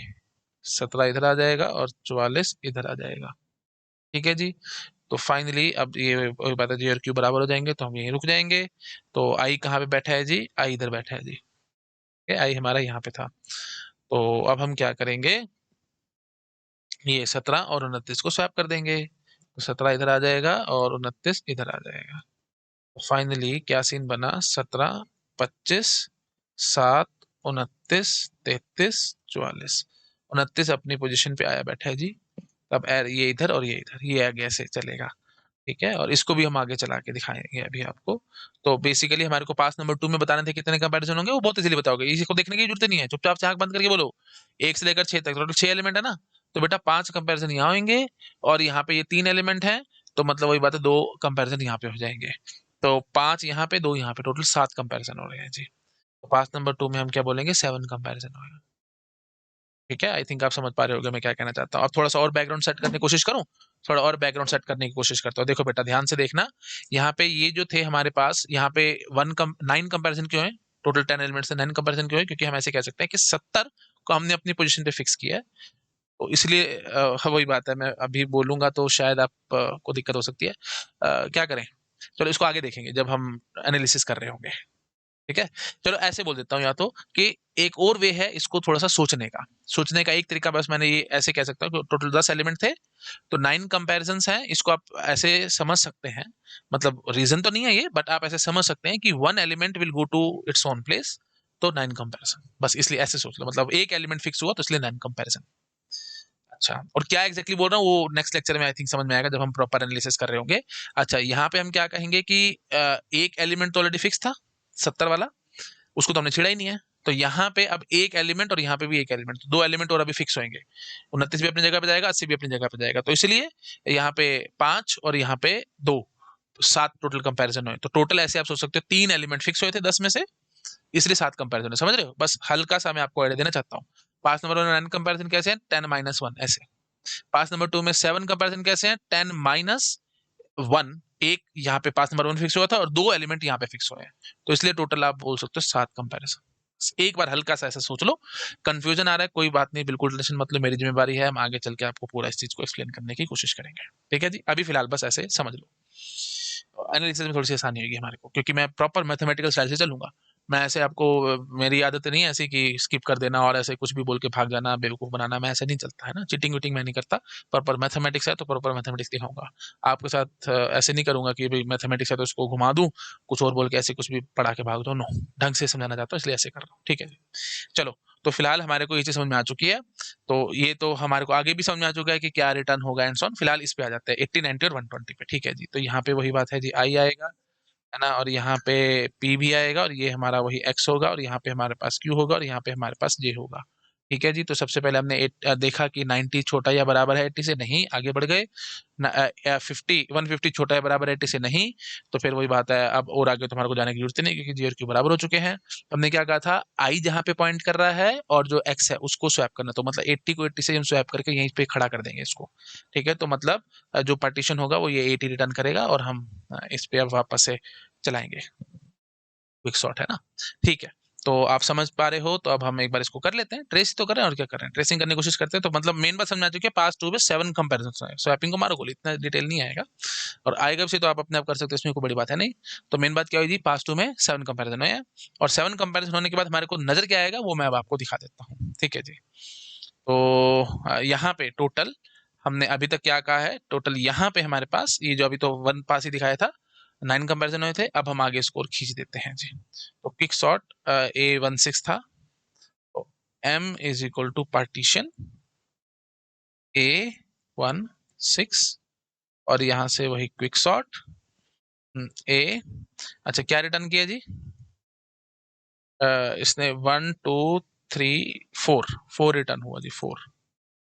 17 इधर आ जाएगा और 44 इधर आ जाएगा। ठीक है जी। तो फाइनली अब ये वही बात है, जी और क्यू बराबर हो जाएंगे, तो हम यहीं रुक जाएंगे। तो आई कहाँ पे बैठा है जी, आई इधर बैठा है जी, आई हमारा यहाँ पे था। तो अब हम क्या करेंगे, ये 17 और 29 को स्वैप कर देंगे, तो 17 इधर आ जाएगा और 29 इधर आ जाएगा। तो फाइनली क्या सीन बना, 17, 25, 7, 29, 33, 44, 29 अपनी पोजीशन पे आया बैठा है जी। अब ये इधर और ये इधर, ये आगे ऐसे चलेगा। ठीक है, और इसको भी हम आगे चला के दिखाएंगे अभी आपको। तो बेसिकली हमारे को पास नंबर 2 में बताने थे कितने कंपैरिजन होंगे, वो बहुत इजीली बताओगे, इसी को देखने की जरूरत नहीं है, चुपचाप से आंख बंद करके बोलो। 1 से लेकर 6 तक टोटल 6 एलिमेंट है ना, तो बेटा 5 कंपैरिजन यहाँ होंगे, और यहाँ पे ये 3 एलिमेंट है, तो मतलब वही बात है 2 कंपैरिजन यहाँ पे हो जाएंगे। तो 5 यहाँ पे, 2 यहाँ पे, टोटल 7 कंपैरिजन हो रहे हैं जी। तो पास नंबर 2 में हम क्या बोलेंगे, 7 कंपैरिजन होगा। ठीक है, आई थिंक आप समझ पा रहे होगे मैं क्या कहना चाहता हूँ। अब थोड़ा सा और बैकग्राउंड सेट करने की कोशिश करूँ, थोड़ा और बैकग्राउंड सेट करने की कोशिश करता हूँ। देखो बेटा ध्यान से देखना, यहाँ पे ये जो थे हमारे पास, यहाँ पे 9 कंपैरिजन क्यों है, टोटल 10 एलिमेंट से 9 कंपैरिजन क्यों है, क्योंकि हम ऐसे कह सकते हैं कि 70 को हमने अपनी पोजीशन पे फिक्स किया है। तो इसलिए वही बात है, मैं अभी बोलूंगा तो शायद आप को दिक्कत हो सकती है। क्या करें, चलो इसको आगे देखेंगे जब हम एनालिसिस कर रहे होंगे। ठीक है, चलो ऐसे बोल देता हूँ या तो, कि एक और वे है इसको थोड़ा सा सोचने का एक तरीका, बस मैंने ये ऐसे कह सकता हूँ कि टोटल 10 एलिमेंट थे, तो 9 कंपैरिजंस हैं, इसको आप ऐसे समझ सकते हैं। मतलब रीजन तो नहीं है ये, बट आप ऐसे समझ सकते हैं कि 1 element will go to its own place, तो 9 कंपैरिजन, बस इसलिए ऐसे सोच लो, मतलब एक एलिमेंट फिक्स हुआ तो इसलिए 9 कंपैरिजन। अच्छा, और क्या एग्जैक्टली बोल रहा हूँ वो नेक्स्ट लेक्चर में आई थिंक समझ में आएगा, जब हम प्रॉपर एनालिसिस कर रहे होंगे। अच्छा, यहाँ पे हम क्या कहेंगे कि एक एलिमेंट तो ऑलरेडी फिक्स था, 70 वाला, उसको तो हमने छेड़ा ही नहीं है। तो यहाँ पे अब एक एलिमेंट और यहाँ पे भी एक एलिमेंट, तो 2 एलिमेंट और अभी फिक्स होंगे। 29 भी अपनी जगह पे जाएगा, 80 भी अपनी जगह पे जाएगा, तो इसलिए यहाँ पे 5 और यहाँ पे 2, तो 7 टोटल कंपैरिजन हुए। तो टोटल ऐसे आप सोच सकते हो 3 एलिमेंट फिक्स हुए थे 10 में से, इसलिए 7 कंपैरिजन है, समझ रहे हो। बस हल्का सा मैं आपको आइडिया देना चाहता हूँ। पास नंबर 1 9 कंपैरिजन कैसे है, 10 - 1 ऐसे। पास नंबर 2 में 7 कंपैरिजन कैसे हैं, 10 - 1, एक यहाँ पे पास नंबर 1 फिक्स हुआ था और 2 एलिमेंट यहाँ पे फिक्स हुए हैं, तो इसलिए टोटल आप बोल सकते हो 7 कंपैरिजन। एक बार हल्का सा ऐसा सोच लो, कंफ्यूजन आ रहा है कोई बात नहीं, बिल्कुल टेंशन मत लो, मेरी जिम्मेदारी है, हम आगे चल के आपको पूरा इस चीज को एक्सप्लेन करने की कोशिश करेंगे। ठीक है जी, अभी फिलहाल बस ऐसे समझ लो, एनालिसिस में थोड़ी सी आसानी होगी हमारे को, क्योंकि मैं प्रॉपर मैथमेटिकल स्टाइल से चलूंगा। मैं ऐसे आपको मेरी आदत नहीं है ऐसी कि स्किप कर देना और ऐसे कुछ भी बोल के भाग जाना, बेवकूफ बनाना, मैं ऐसे नहीं चलता है ना, चीटिंग वीटिंग मैं नहीं करता। प्रॉपर मैथमेटिक्स है तो प्रॉपर मैथमेटिक्स दिखाऊंगा आपके साथ। ऐसे नहीं करूंगा कि भाई मैथमेटिक्स है तो इसको घुमा दूं, कुछ और बोल के ऐसे कुछ भी पढ़ा के भाग दो, नो, ढंग से समझाना चाहता हूँ इसलिए ऐसे कर रहा हूँ। ठीक है जी, चलो। तो फिलहाल हमारे को ये चीज समझ में आ चुकी है, तो ये तो हमारे को आगे भी समझ में आ चुका है कि क्या रिटर्न होगा एंड सो ऑन। फिलहाल इस पे आ जाते हैं 80, 90 और 120 पे। ठीक है जी, तो यहाँ पे वही बात है जी, आई आएगा, है ना, और यहाँ पे P भी आएगा, और ये हमारा वही X होगा, और यहाँ पे हमारे पास Q होगा, और यहाँ पे हमारे पास J होगा। ठीक है जी। तो सबसे पहले हमने देखा कि 90 छोटा या बराबर है 80 से, नहीं, आगे बढ़ गए। 150 छोटा या बराबर है 80 से, नहीं। तो फिर वही बात है, अब और आगे तुम्हारे को जाने की जरूरत नहीं, क्योंकि जी और क्यू बराबर हो चुके हैं। हमने क्या कहा था, आई जहां पे पॉइंट कर रहा है और जो एक्स है उसको स्वैप करना, तो मतलब 80 को 80 से हम स्वैप करके यहीं पे खड़ा कर देंगे इसको। ठीक है, तो मतलब जो पार्टीशन होगा वो ये 80 रिटर्न करेगा, और हम इस पे अब वापस से चलाएंगे। क्विक सॉर्ट है ना। ठीक है, तो आप समझ पा रहे हो, तो अब हम एक बार इसको कर लेते हैं, ट्रेस तो कर रहे हैं और क्या कर रहे हैं, ट्रेसिंग करने की कोशिश करते हैं। तो मतलब मेन बात समझ आ चुकी है, पास टू में 7 कंपेरिजन है, स्वैपिंग को मारो गोली, इतना डिटेल नहीं आएगा, और आएगा भी तो आप अपने आप कर सकते हो, इसमें कोई बड़ी बात है नहीं। तो मेन बात क्या हुई थी, पास टू में 7 कंपेरिजन है, और 7 कंपेरिजन होने के बाद हमारे को नजर क्या आएगा वो मैं अब आपको दिखा देता हूँ। ठीक है जी। तो यहाँ पे टोटल हमने अभी तक क्या कहा है, टोटल यहाँ पे हमारे पास ये जो अभी तो 1 पास ही दिखाया था, 9 कंपेरिजन हुए थे, अब हम आगे स्कोर खींच देते हैं जी। तो क्विक सॉर्ट A16 था, तो M is equal to partition A16, और यहाँ से वही क्विक सॉर्ट A। अच्छा, क्या रिटर्न किया जी, इसने 1 2 3 4 4 रिटर्न हुआ जी, 4,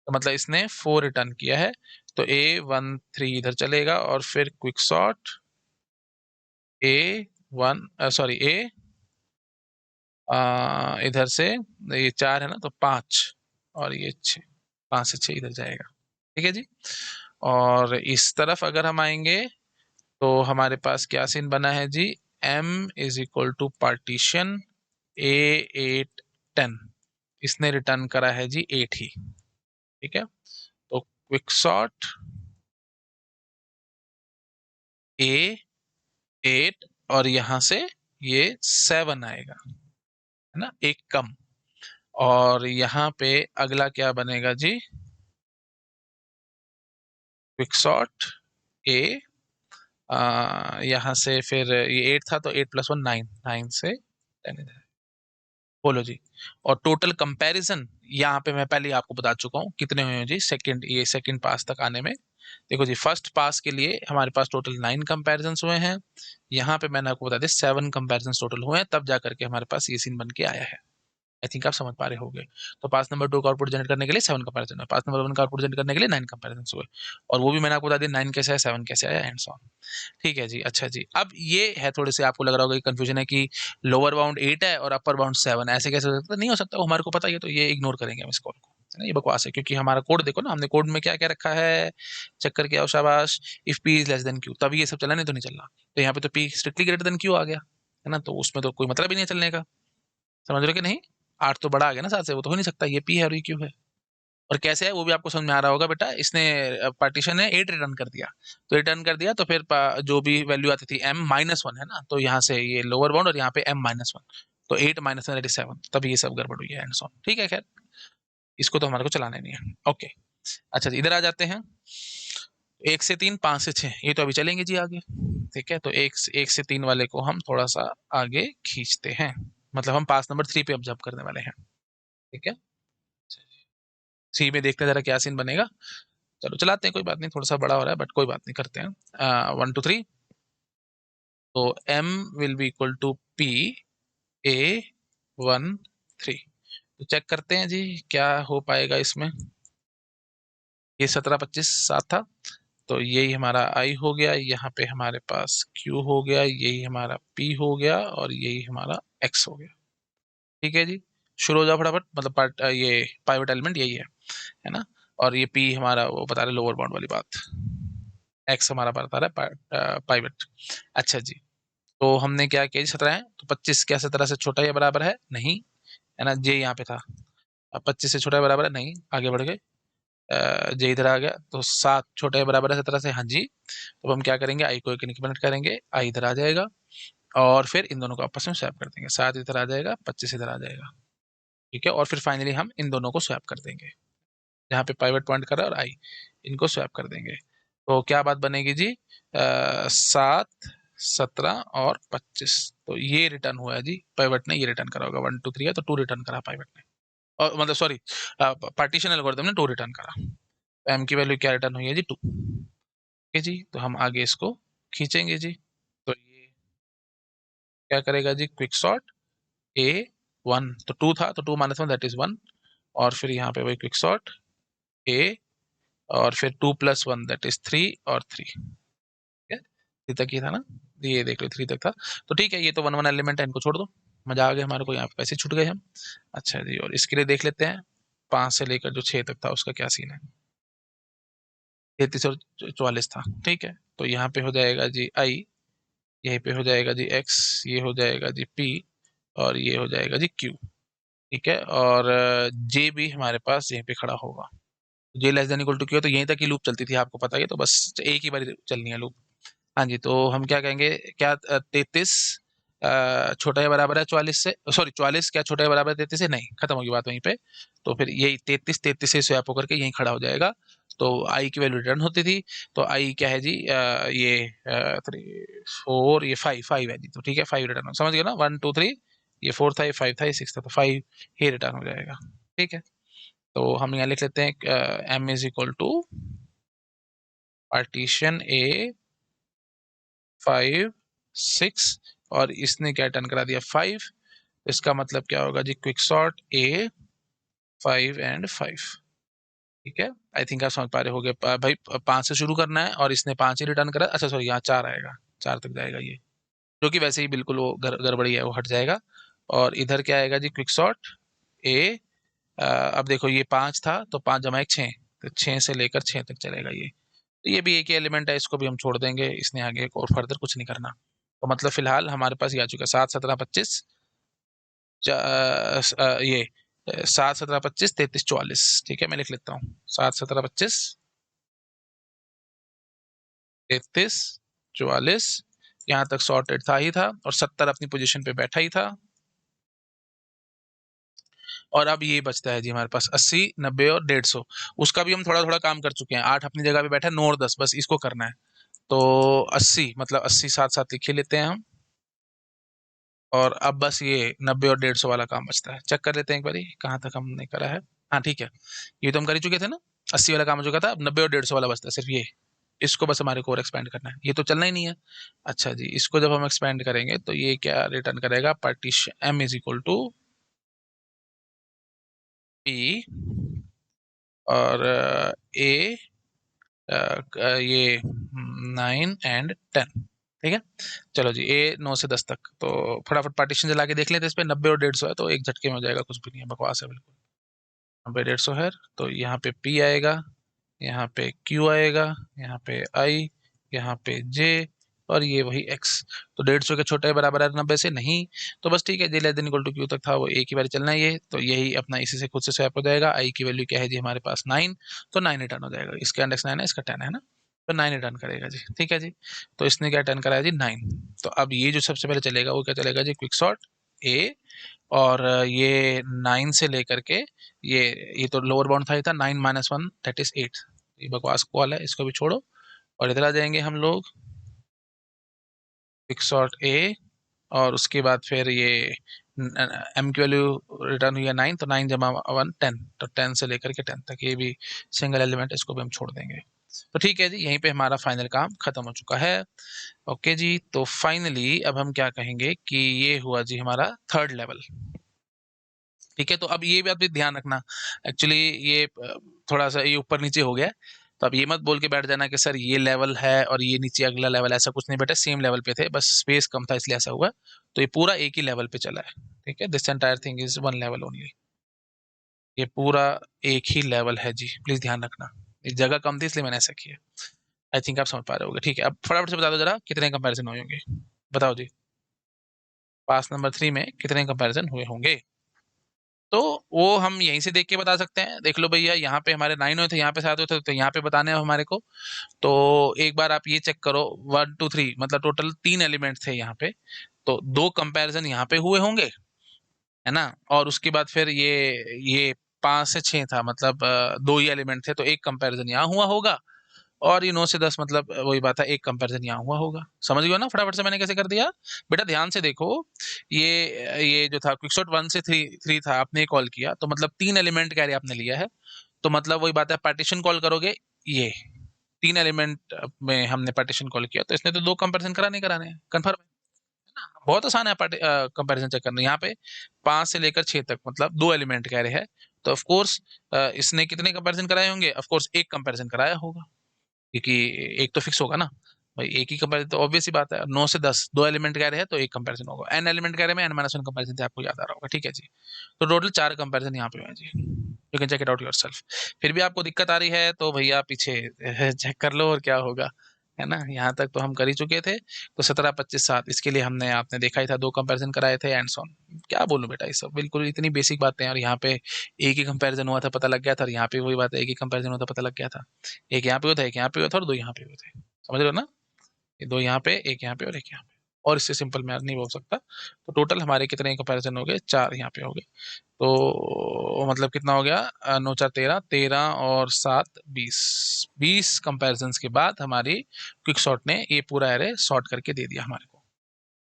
तो मतलब इसने 4 रिटर्न किया है। तो A13 इधर चलेगा, और फिर क्विक सॉर्ट A इधर से, ये 4 है ना, तो 5, और ये 6, 5 से 6 इधर जाएगा। ठीक है जी। और इस तरफ अगर हम आएंगे तो हमारे पास क्या सीन बना है जी, M is equal to partition A8 10, इसने रिटर्न करा है जी 8 ही। ठीक है, तो क्विक सॉर्ट A8, और यहां से ये 7 आएगा, है ना, एक कम। और यहाँ पे अगला क्या बनेगा जी, क्विक सॉर्ट A, यहाँ से फिर ये 8 था, तो 8 + 1 9, 9 से 10 इधर। बोलो जी। और टोटल कंपैरिजन यहाँ पे मैं पहले ही आपको बता चुका हूँ कितने हुए हैं जी, सेकंड पास तक आने में। देखो जी, फर्स्ट पास के लिए हमारे पास टोटल 9 कंपैरिजन हुए हैं, यहाँ पे मैंने आपको बता दिया 7 कंपैरिजन टोटल हुए हैं, तब जा करके हमारे पास ये सीन बन के आया है। आई थिंक आप समझ पा रहे होंगे। तो पास नंबर 2 का आउटपुट जनरेट करने के लिए 7 कंपैरिजन है, पास नंबर 1 का आउटपुट जनरेट करने के लिए 9 कंपैरिजन हुए, और वो भी मैंने आपको बता दिया 9 कैसे आया, 7 कैसे आया, एंड सो ऑन। ठीक है जी। अच्छा जी, अब ये है थोड़े से आपको लग रहा होगा कि कंफ्यूजन है कि लोअर बाउंड 8 है और अपर बाउंड 7, ऐसे कैसे हो सकता है, नहीं हो सकता, वो हमारे को पता ही है, तो ये इग्नोर करेंगे हम इस कॉल को, है ना, ये बकवास है, क्योंकि हमारा कोड देखो ना, हमने कोड में क्या क्या रखा है, चक्कर क्या हो, शाबाश, if P is less than Q, तभी ये सब चला, नहीं तो नहीं चलना। तो यहाँ पे तो P strictly greater than Q आ गया, है ना, तो उसमें तो कोई मतलब ही नहीं है चलने का, समझ रहे हो कि नहीं। 8 तो बड़ा आ गया ना 7 से, वो तो हो नहीं सकता, ये पी है और ये क्यू है। और कैसे है वो भी आपको समझ में आ रहा होगा बेटा, इसने पार्टीशन है 8 रिटर्न कर दिया, तो रिटर्न कर दिया, तो फिर जो भी वैल्यू आती थी M-1 है ना, तो यहाँ से ये लोअर बाउंड, और यहाँ पे M-1, तो 8 - 1 = 7, तब ये सब गड़बड़ हुई है, एंड सो ऑन। ठीक है, खैर इसको तो हमारे को चलाना ही नहीं है। ओके, अच्छा जी, इधर आ जाते हैं। 1 से 3, 5 से 6, ये तो अभी चलेंगे जी आगे। ठीक है, तो 1 से 3 वाले को हम थोड़ा सा आगे खींचते हैं, मतलब हम पास नंबर 3 पे ऑब्जर्व करने वाले हैं। ठीक है, 3 में देखते हैं जरा क्या सीन बनेगा। चलो चलाते हैं, कोई बात नहीं, थोड़ा सा बड़ा हो रहा है, बट कोई बात नहीं, करते हैं। 1 2 3, तो M will be equal to P A13, तो चेक करते हैं जी क्या हो पाएगा इसमें। ये 17 25 7 था, तो यही हमारा I हो गया, यहाँ पे हमारे पास Q हो गया, यही हमारा P हो गया, और यही हमारा X हो गया। ठीक है जी, शुरू हो जाओ फटाफट, मतलब ये पाइवट एलिमेंट यही है ना। और ये P हमारा वो बता रहे लोअर बाउंड वाली बात, X हमारा बता रहा है पाइवट। अच्छा जी, तो हमने क्या किया जी, 17 है, तो 25 क्या 17 से छोटा या बराबर है, नहीं, है ना, जे यहाँ पे था, अब 25 से छोटा या बराबर है, नहीं, आगे बढ़ गए, जे इधर आ गया, तो 7 छोटा या बराबर है 17 से, हाँ जी। तो हम क्या करेंगे, आई को एक इंक्रीमेंट करेंगे, आई इधर आ जाएगा, और फिर इन दोनों को आपस में स्वैप कर देंगे, 7 इधर आ जाएगा, 25 इधर आ जाएगा। ठीक है, और फिर फाइनली हम इन दोनों को स्वैप कर देंगे, जहाँ पे पाइवट पॉइंट कर रहा है और आई, इनको स्वैप कर देंगे। तो क्या बात बनेगी जी, 7 17 और 25, तो ये रिटर्न हुआ है जी, पाइवट ने ये रिटर्न करा होगा, 1 2 3 है, तो 2 रिटर्न करा पाइवट ने, और मतलब सॉरी, पार्टीशन एल्गोरिथम ने 2 रिटर्न करा। तो एम की वैल्यू क्या रिटर्न हुई है जी, 2। ठीक है जी, तो हम आगे इसको खींचेंगे जी, तो ये क्या करेगा जी, क्विक सॉर्ट A 1, तो 2 था, तो 2 - 1 दैट इज 1, और फिर यहाँ पे वही क्विक सॉर्ट ए, और फिर 2 + 1 दैट इज 3 और 3। ठीक है, 3 तक ही था ना, ये देख लो 3 तक था। तो ठीक है, ये तो 1 1 एलिमेंट है, इनको छोड़ दो, मजा आ गया हमारे को, यहाँ पे पैसे छूट गए हम। अच्छा जी, और इसके लिए देख लेते हैं 5 से लेकर जो 6 तक था उसका क्या सीन है। 33 और 44 था, ठीक है। तो यहाँ पे हो जाएगा जी आई, यहीं पे हो जाएगा जी एक्स, ये हो जाएगा जी पी, और ये हो जाएगा जी क्यू। ठीक है, और जे भी हमारे पास यहीं पे खड़ा होगा। J less than equal to Q, तो यहीं तक ही लूप चलती थी, आपको पता ही है, तो बस एक ही बार चलनी है लूप। हाँ जी, तो हम क्या कहेंगे, क्या 33 छोटा या बराबर है 44 से, सॉरी 44 क्या छोटा या बराबर है 33 से, नहीं, खत्म होगी बात वहीं पे। तो फिर यही 33 से स्वैप होकर के यहीं खड़ा हो जाएगा। तो आई की वैल्यू रिटर्न होती थी, तो आई क्या है जी, ये 3 4, ये 5 है जी, तो ठीक है 5 रिटर्न, समझ गए ना, 1 2 3, ये 4 था, ये 5 था, ये 6 था, तो 5 ही रिटर्न हो जाएगा। ठीक है, तो हम यहाँ लिख लेते हैं M is equal to partition A 5 6, और इसने क्या रिटर्न करा दिया 5। इसका मतलब क्या होगा जी, क्विक सॉर्ट ए 5 एंड 5। ठीक है, आई थिंक आप समझ पा रहे होगे भाई, 5 से शुरू करना है और इसने 5 ही रिटर्न करा, अच्छा सॉरी यहाँ 4 आएगा, 4 तक जाएगा ये, जो कि वैसे ही बिल्कुल वो गड़बड़ी है, वो हट जाएगा। और इधर क्या आएगा जी, क्विक सॉर्ट ए, अब देखो ये 5 था, तो 5 जमा 1 6, तो 6 से लेकर 6 तक चलेगा ये। तो ये भी एक ही एलिमेंट है, इसको भी हम छोड़ देंगे, इसने आगे और फर्दर कुछ नहीं करना। तो मतलब फिलहाल हमारे पास ये आ चुका है 7 17 25, ये 7 17 25 33 44। ठीक है, मैं लिख लेता हूँ 7 17 25 33 44, यहाँ तक सॉर्टेड था ही था, और 70 अपनी पोजीशन पे बैठा ही था। और अब ये बचता है जी हमारे पास 80 90 और 150, उसका भी हम थोड़ा थोड़ा काम कर चुके हैं, 8 अपनी जगह पे बैठा है, 9 और 10 बस इसको करना है। तो 80 मतलब 80 साथ साथ लिखे लेते हैं हम, और अब बस ये 90 और 150 वाला काम बचता है। चेक कर लेते हैं एक बारी कहाँ तक हमने करा है। हाँ ठीक है, ये तो हम कर ही चुके थे ना, 80 वाला काम हो चुका था, अब 90 और 150 वाला बचता है सिर्फ ये। इसको बस हमारे को और एक्सपेंड करना है, ये तो चलना ही नहीं है। अच्छा जी, इसको जब हम एक्सपेंड करेंगे तो ये क्या रिटर्न करेगा, partition M is equal to P, और ए, ये 9 एंड 10। ठीक है, चलो जी, ए 9 से 10 तक, तो फटाफट पार्टीशन चला के देख लेते हैं इस पे। 90 और 150 है, तो एक झटके में हो जाएगा, कुछ भी नहीं है, बकवास है बिल्कुल। 90 150 है, तो यहाँ पे पी आएगा, यहाँ पे क्यू आएगा, यहाँ पे आई, यहाँ पे जे, और ये वही एक्स। तो 150 के छोटे बराबर है 90 से, नहीं, तो बस ठीक है, J less than equal to Q तक था, वो एक ही बार चलना है ये, तो यही अपना इसी से खुद से स्वैप हो जाएगा। आई की वैल्यू क्या है जी हमारे पास 9, तो 9 रिटर्न हो जाएगा, इसका इंडेक्स 9 है, इसका 10 है ना, तो 9 रिटर्न करेगा जी। ठीक है जी, तो इसने क्या रिटर्न कराया जी 9। तो अब ये जो सबसे पहले चलेगा वो क्या चलेगा जी, क्विक सॉर्ट ए, और ये 9 से लेकर के ये तो लोअर बाउंड था, ये था 9 - 1 दैट इज 8। ये बकवास कॉल है, इसको भी छोड़ो, और इधर आ जाएंगे हम लोग, क्विक सॉर्ट ए, और उसके बाद फिर ये एम की वैल्यू रिटर्न हुई है 9, तो 9 जमा 1 10, तो 10 से लेकर के 10 तक, ये भी सिंगल एलिमेंट, इसको भी हम छोड़ देंगे। तो ठीक है जी, यहीं पे हमारा फाइनल काम खत्म हो चुका है। ओके जी, तो फाइनली अब हम क्या कहेंगे कि ये हुआ जी हमारा थर्ड लेवल। ठीक है, तो अब ये बात भी ध्यान रखना, एक्चुअली ये थोड़ा सा ये ऊपर नीचे हो गया, तो अब ये मत बोल के बैठ जाना कि सर ये लेवल है और ये नीचे अगला लेवल, ऐसा कुछ नहीं बेटा, सेम लेवल पे थे, बस स्पेस कम था इसलिए ऐसा हुआ। तो ये पूरा एक ही लेवल पे चला है। ठीक है, this entire thing is one level only, ये पूरा एक ही लेवल है जी, प्लीज ध्यान रखना, इस जगह कम थी इसलिए मैंने ऐसा किया। आई थिंक आप समझ पा रहे होगे। ठीक है, अब फटाफट से बता दो जरा कितने कंपैरिजन हुए होंगे, बताओ जी, पास नंबर 3 में कितने कंपैरिजन हुए होंगे। तो वो हम यहीं से देख के बता सकते हैं, देख लो भैया, यहाँ पे हमारे 9 हुए थे, यहाँ पे 7 हुए थे, तो यहाँ पे बताने हैं हमारे को। तो एक बार आप ये चेक करो, 1 2 3 मतलब टोटल 3 एलिमेंट थे यहाँ पे, तो 2 कंपैरिजन यहाँ पे हुए होंगे, है ना। और उसके बाद फिर ये 5 से 6 था, मतलब 2 ही एलिमेंट थे, तो एक कंपैरिजन यहाँ हुआ होगा। और ये 9 से 10 मतलब वही बात है, एक कंपैरिजन यहाँ हुआ होगा। समझ गए ना फटाफट से मैंने कैसे कर दिया। बेटा ध्यान से देखो, ये जो था क्विकसॉर्ट 1 से 3 था, आपने कॉल किया, तो मतलब 3 एलिमेंट कैरे आपने लिया है, तो मतलब वही बात है, पार्टीशन कॉल करोगे, ये 3 एलिमेंट में हमने पार्टीशन कॉल किया, तो इसने तो 2 कंपैरिजन कराने हैं, कंफर्म है ना। बहुत आसान है कंपैरिजन चेक करना। यहाँ पे 5 से लेकर 6 तक मतलब 2 एलिमेंट कह रहे हैं, तो ऑफ कोर्स इसने कितने कंपैरिजन कराए होंगे? ऑफ कोर्स एक कंपैरिजन कराया होगा, क्योंकि एक तो फिक्स होगा ना भाई, एक ही कंपैरिजन तो ऑब्वियस सी बात है। 9 से 10 दो एलिमेंट कह रहे हैं तो एक कंपैरिजन होगा। एन एलिमेंट कह रहे हैं, n-1 कंपैरिजन थे, आपको याद आ रहा होगा। ठीक है जी, तो टोटल 4 कंपैरिजन यहाँ पे हुए हैं जी। You can check it out yourself. फिर भी आपको दिक्कत आ रही है तो भैया पीछे चेक कर लो और क्या होगा, है ना। यहाँ तक तो हम कर ही चुके थे। तो 17, 25, 7 इसके लिए हमने आपने देखा ही था, 2 कंपैरिजन कराए थे एंड सो ऑन। क्या बोलूं बेटा, ये सब बिल्कुल इतनी बेसिक बातें हैं। और यहाँ पे एक ही कंपैरिजन हुआ था, पता लग गया था। और यहाँ पे वही बात है, एक ही कंपैरिजन हुआ था, पता लग गया था। एक यहाँ पे हुआ था, एक यहाँ पे हुआ था और 2 यहाँ पे हुए थे। समझ रहे हो ना? ये 2 यहाँ पे, एक यहाँ पे और एक यहाँ पे। और इससे सिंपल मैं नहीं बोल सकता। तो टोटल हमारे कितने कंपैरिजन हो गए? 4 यहाँ पे हो गए। तो मतलब कितना हो गया? 9 4 13, 13 और 7 20, 20 कंपैरिजंस के बाद हमारी क्विक सॉर्ट ने ये पूरा एरे सॉर्ट करके दे दिया हमारे को।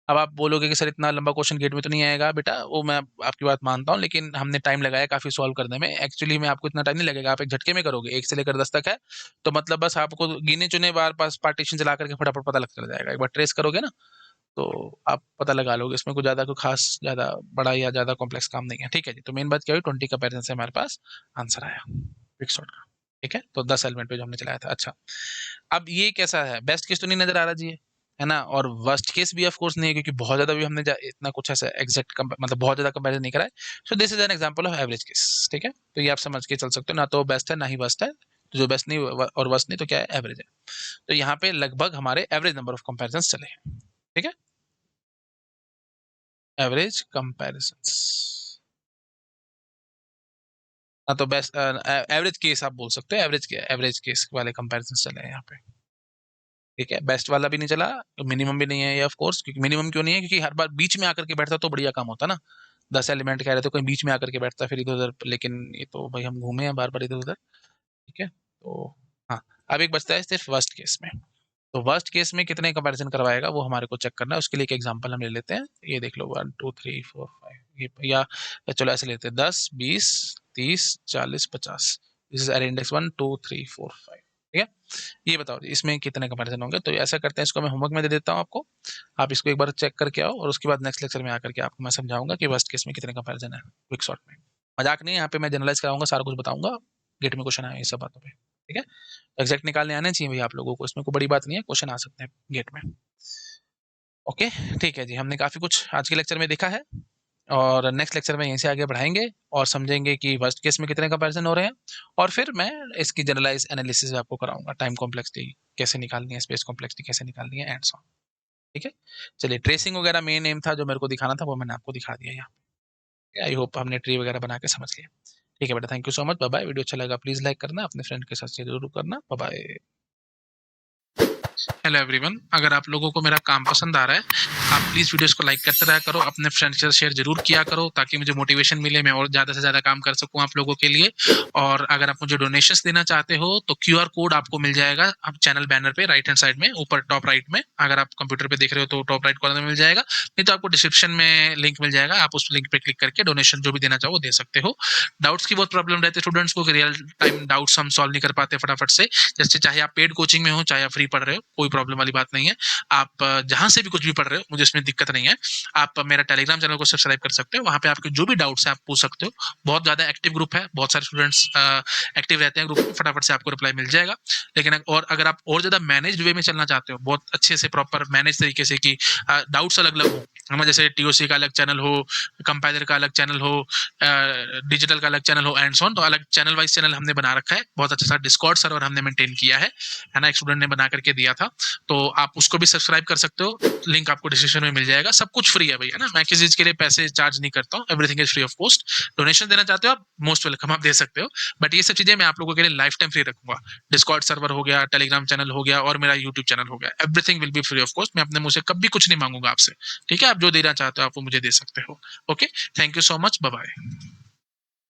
अब आप बोलोगे कि सर इतना लंबा क्वेश्चन गेट में तो नहीं आएगा बेटा, वो मैं आपकी बात मानता हूँ, लेकिन हमने टाइम लगाया काफी सॉल्व करने में। एक्चुअली में आपको इतना टाइम नहीं लगेगा, आप एक झटके में करोगे। 1 से लेकर 10 तक है, तो मतलब बस आपको गिने चुने बार पास पार्टीशन चला करके फटाफट पता लग चल जाएगा। एक बार ट्रेस करोगे ना तो आप पता लगा लोगे। इसमें कुछ ज्यादा कोई खास ज्यादा बड़ा या ज्यादा कॉम्प्लेक्स काम नहीं है। ठीक है जी, तो मेन बात क्या हुई, 20 कंपेरिजन से हमारे पास आंसर आया क्विक सॉर्ट का। ठीक है, तो 10 एलिमेंट पे जो हमने चलाया था। अच्छा, अब ये कैसा है? बेस्ट केस तो नहीं नजर आ रहा जी, है ना। और वर्स्ट केस भी ऑफ कोर्स नहीं है, क्योंकि बहुत ज्यादा भी हमने इतना कुछ ऐसा एग्जैक्ट मतलब बहुत ज्यादा कंपैरिजन नहीं कराया। So this is an example of average case. ठीक है, तो ये आप समझ के चल सकते हो, ना तो बेस्ट है ना ही वर्स्ट है। तो जो बेस्ट नहीं और वर्स्ट नहीं तो क्या है? एवरेज है। तो यहाँ पे लगभग हमारे एवरेज नंबर ऑफ कंपेरिजन चले हैं। ठीक है, एवरेज कंपेरिजन। हाँ, तो बेस्ट एवरेज केस आप बोल सकते हो। एवरेज केस वाले कंपेरिजन चले हैं यहाँ पे। ठीक है, बेस्ट वाला भी नहीं चला, मिनिमम भी नहीं है ये ऑफ कोर्स। क्योंकि मिनिमम क्यों नहीं है? क्योंकि हर बार बीच में आकर के बैठता तो बढ़िया काम होता ना। 10 एलिमेंट कह रहे थे, कोई बीच में आकर के बैठता फिर इधर उधर, लेकिन ये तो भाई हम घूमे हैं बार बार इधर उधर। ठीक है, तो हाँ, अब एक बचता है सिर्फ वर्स्ट केस में। तो वर्स्ट केस में कितने कंपैरिजन करवाएगा वो हमारे को चेक करना है। उसके लिए एक एग्जांपल हम ले लेते हैं। ये देख लो, 1 2 3 4 5, ये या चलो ऐसे लेते हैं, 10 20 30 40 50। दिस इज अरे इंडेक्स 1 2 3 4 5। ठीक है, ये बताओ जी, इसमें कितने कंपैरिजन होंगे? तो ऐसा करते हैं, इसको मैं होमवर्क में दे देता हूँ आपको। आप इसको एक बार चेक करके आओ, और उसके बाद नेक्स्ट लेक्चर में आकर के आपको मैं समझाऊंगा कि वर्स्ट केस में कितने कंपैरिजन है क्विक सॉर्ट में। मजाक नहीं है, यहाँ पे मैं जनरलाइज कराऊंगा, सारा कुछ बताऊंगा। गेट में क्वेश्चन आए ये सब बातों पे। ठीक है, एग्जैक्ट निकालने आने चाहिए भैया आप लोगों को, इसमें कोई बड़ी बात नहीं है, क्वेश्चन आ सकते हैं गेट में। ओके, ठीक है जी, हमने काफी कुछ आज के लेक्चर में देखा है। और नेक्स्ट लेक्चर में यहीं से आगे बढ़ाएंगे और समझेंगे कि वर्स्ट केस में कितने कंपैरिजन हो रहे हैं। और फिर मैं इसकी जनरलाइज एनालिसिस आपको कराऊंगा, टाइम कॉम्प्लेक्सिटी कैसे निकालनी है, स्पेस कॉम्प्लेक्सिटी कैसे निकालनी है, एंड सो ऑन। ठीक है, चलिए, ट्रेसिंग वगैरह मेन एम था जो मेरे को दिखाना था, वो मैंने आपको दिखा दिया यहाँ। आई होप हमने ट्री वगैरह बना के समझ लिया। ठीक है बेटा, thank you so much, bye bye. Video अच्छा लगा प्लीज लाइक करना, अपने फ्रेंड के साथ शेयर जरूर करना। Bye bye. हेलो एवरीवन, अगर आप लोगों को मेरा काम पसंद आ रहा है, आप प्लीज़ वीडियोस को लाइक करते रहा करो, अपने फ्रेंड्स के साथ शेयर जरूर किया करो, ताकि मुझे मोटिवेशन मिले, मैं और ज़्यादा से ज़्यादा काम कर सकूं आप लोगों के लिए। और अगर आप मुझे डोनेशंस देना चाहते हो तो क्यूआर कोड आपको मिल जाएगा आप चैनल बैनर पे राइट हैंड साइड में ऊपर टॉप राइट में। अगर आप कंप्यूटर पे देख रहे हो तो टॉप राइट कॉर्नर में मिल जाएगा, नहीं तो आपको डिस्क्रिप्शन में लिंक मिल जाएगा, आप उस लिंक पे क्लिक करके डोनेशन जो भी देना चाहो दे सकते हो। डाउट्स की बहुत प्रॉब्लम रहती है स्टूडेंट्स को, रियल टाइम डाउट्स हम सॉल्व नहीं कर पाते फटाफट से। जैसे चाहे आप पेड कोचिंग में हो चाहे आप फ्री पढ़ रहे हो, कोई प्रॉब्लम वाली बात नहीं है। आप जहां से भी कुछ भी पढ़ रहे हो, मुझे इसमें दिक्कत नहीं है। आप मेरा टेलीग्राम चैनल को सब्सक्राइब कर सकते हो, वहां पे आपके जो भी डाउट्स है आप पूछ सकते हो। बहुत ज्यादा एक्टिव ग्रुप है, बहुत सारे स्टूडेंट्स एक्टिव रहते हैं ग्रुप में, फटाफट से आपको रिप्लाई मिल जाएगा। लेकिन और अगर आप और ज्यादा मैनेज्ड वे में चलना चाहते हो, बहुत अच्छे से प्रॉपर मैनेज तरीके से, कि डाउट्स अलग अलग हो, हमें जैसे टीओसी का अलग चैनल हो, कंपाइलर का अलग चैनल हो, डिजिटल का अलग चैनल हो, एंड सो ऑन, तो अलग चैनल वाइज चैनल हमने बना रखा है। बहुत अच्छा सा डिस्कॉर्ड सर्वर हमने मेंटेन किया है ना, एक स्टूडेंट ने बना करके दिया था, तो आप उसको भी सब्सक्राइब कर सकते हो। लिंक आपको डिस्क्रिप्शन में मिल जाएगा। सब कुछ फ्री है भैया ना, मैं किसी चीज के लिए पैसे चार्ज नहीं करता हूँ, everything is free of cost. Donation देना चाहते हो आप, मोस्ट वेलकम, आप दे सकते हो। बट ये सब चीजें मैं आप लोगों के लिए लाइफ टाइम फ्री रखूंगा। डिस्कॉर्ड सर्वर हो गया, टेलीग्राम चैनल हो गया, और मेरा यूट्यूब चैनल हो गया, everything will be free of cost. मैं अपने मुंह से कभी कुछ नहीं मांगूंगा आपसे। ठीक है, आप जो देना चाहते हो आप वो मुझे दे सकते हो। Okay, thank you so much, bye bye.